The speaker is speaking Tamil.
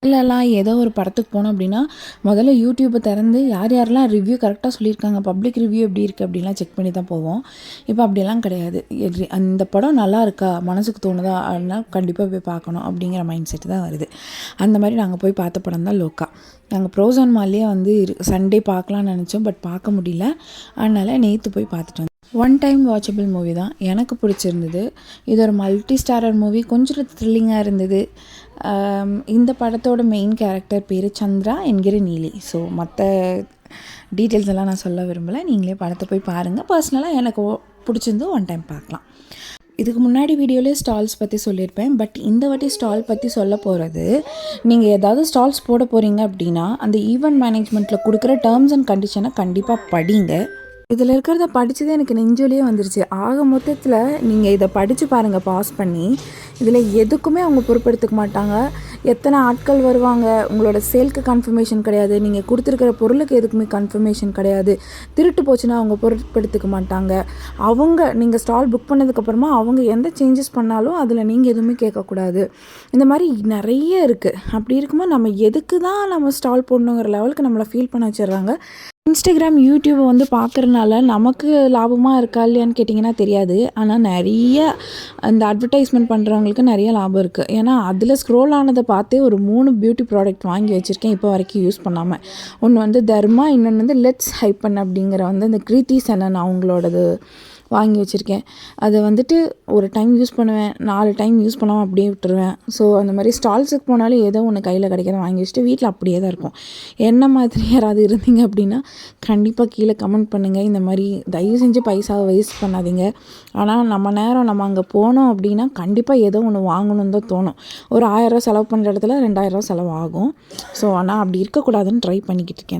இல்லலாம் ஏதோ ஒரு படத்துக்கு போனோம் அப்படின்னா, முதல்ல யூடியூப்பை திறந்து யார் யாரெல்லாம் ரிவ்யூ கரெக்டாக சொல்லியிருக்காங்க, பப்ளிக் ரிவ்யூ எப்படி இருக்குது அப்படின்லாம் செக் பண்ணி தான் போவோம். இப்போ அப்படியெல்லாம் கிடையாது. அந்த படம் நல்லா இருக்கா, மனசுக்கு தோணுதா அப்படின்னா கண்டிப்பாக போய் பார்க்கணும் அப்படிங்கிற மைண்ட் செட் தான் வருது. அந்த மாதிரி நாங்கள் போய் பார்த்த படம் தான் லோக்கா. நாங்கள் ப்ரோசோன் மால்லேயே வந்து சண்டே பார்க்கலான்னு நினச்சோம், பட் பார்க்க முடியல. அதனால் நேற்று போய் பார்த்துட்டு வந்தோம். ஒன் டைம் வாட்சபிள் மூவி தான், எனக்கு பிடிச்சிருந்தது. இது ஒரு மல்டி ஸ்டாரர் மூவி, கொஞ்சம் த்ரில்லிங்காக இருந்தது. இந்த படத்தோட மெயின் கேரக்டர் பேர் சந்திரா என்கிற நீலி. ஸோ மற்ற டீட்டெயில்ஸ் எல்லாம் நான் சொல்ல விரும்பலை, நீங்களே படத்தை போய் பாருங்கள். பர்சனலாக எனக்கு பிடிச்சிருந்து ஒன் டைம் பார்க்கலாம். இதுக்கு முன்னாடி வீடியோலேயே ஸ்டால்ஸ் பற்றி சொல்லியிருப்பேன், பட் இந்த வாட்டி ஸ்டால் பற்றி சொல்ல போகிறது, நீங்கள் ஏதாவது ஸ்டால்ஸ் போட போகிறீங்க அப்படின்னா அந்த ஈவெண்ட் மேனேஜ்மெண்ட்டில் கொடுக்குற டேர்ம்ஸ் அண்ட் கண்டிஷனை கண்டிப்பாக படிங்க. இதில் இருக்கிறத படித்ததே எனக்கு நெஞ்சொலியே வந்துருச்சு. ஆக மொத்தத்தில் நீங்கள் இதை படித்து பாருங்கள் பாஸ் பண்ணி. இதில் எதுக்குமே அவங்க பொறுப்பெடுத்துக்க மாட்டாங்க. எத்தனை ஆட்கள் வருவாங்க, உங்களோட சேல்க்கு கன்ஃபர்மேஷன் கிடையாது, நீங்கள் கொடுத்துருக்கிற பொருளுக்கு எதுக்குமே கன்ஃபர்மேஷன் கிடையாது. திருட்டு போச்சுன்னா அவங்க பொறுப்பெடுத்துக்க மாட்டாங்க. நீங்கள் ஸ்டால் புக் பண்ணதுக்கப்புறமா அவங்க எந்த சேஞ்சஸ் பண்ணாலும் அதில் நீங்கள் எதுவுமே கேட்கக்கூடாது. இந்த மாதிரி நிறைய இருக்குது. அப்படி இருக்கும்போது நம்ம எதுக்கு தான் நம்ம ஸ்டால் போடணுங்கிற லெவலுக்கு நம்மளை ஃபீல் பண்ண வச்சிடுறாங்க. இன்ஸ்டாகிராம், யூடியூப் வந்து பார்க்குறனால நமக்கு லாபமாக இருக்கா இல்லையான்னு கேட்டிங்கன்னா தெரியாது. ஆனால் நிறைய அந்த அட்வர்டைஸ்மெண்ட் பண்ணுறவங்களுக்கு நிறைய லாபம் இருக்குது. ஏன்னா அதில் ஸ்க்ரோல் ஆனதை பார்த்தே ஒரு 3 பியூட்டி ப்ராடக்ட் வாங்கி வச்சுருக்கேன், இப்போ வரைக்கும் யூஸ் பண்ணாமல். ஒன்று வந்து தர்மா, இன்னொன்று வந்து லெட்ஸ் ஹைப்பன் அப்படிங்கிற வந்து இந்த கிருத்தி சனன் அவங்களோடது வாங்கி வச்சுருக்கேன். அதை வந்துட்டு ஒரு டைம் யூஸ் பண்ணுவேன், 4 டைம் யூஸ் பண்ணாமல் அப்படியே விட்டுருவேன். ஸோ அந்த மாதிரி ஸ்டால்ஸுக்கு போனாலும் ஏதோ ஒன்று கையில் கிடைக்கிறத வாங்கி வச்சுட்டு வீட்டில் அப்படியே தான் இருக்கும். என்ன மாதிரி யாராவது இருந்தீங்க அப்படின்னா கண்டிப்பாக கீழே கமெண்ட் பண்ணுங்கள். இந்த மாதிரி தயவு செஞ்சு பைசாவை வேஸ்ட் பண்ணாதீங்க. ஆனால் நம்ம அங்கே போனோம் அப்படின்னா கண்டிப்பாக ஏதோ ஒன்று வாங்கணுன்னு தான் தோணும். ஒரு 1000 ரூபா செலவு பண்ணுற இடத்துல 2000 ரூபா செலவு ஆகும். ஸோ ஆனால் அப்படி இருக்கக்கூடாதுன்னு ட்ரை பண்ணிக்கிட்டு இருக்கேன்.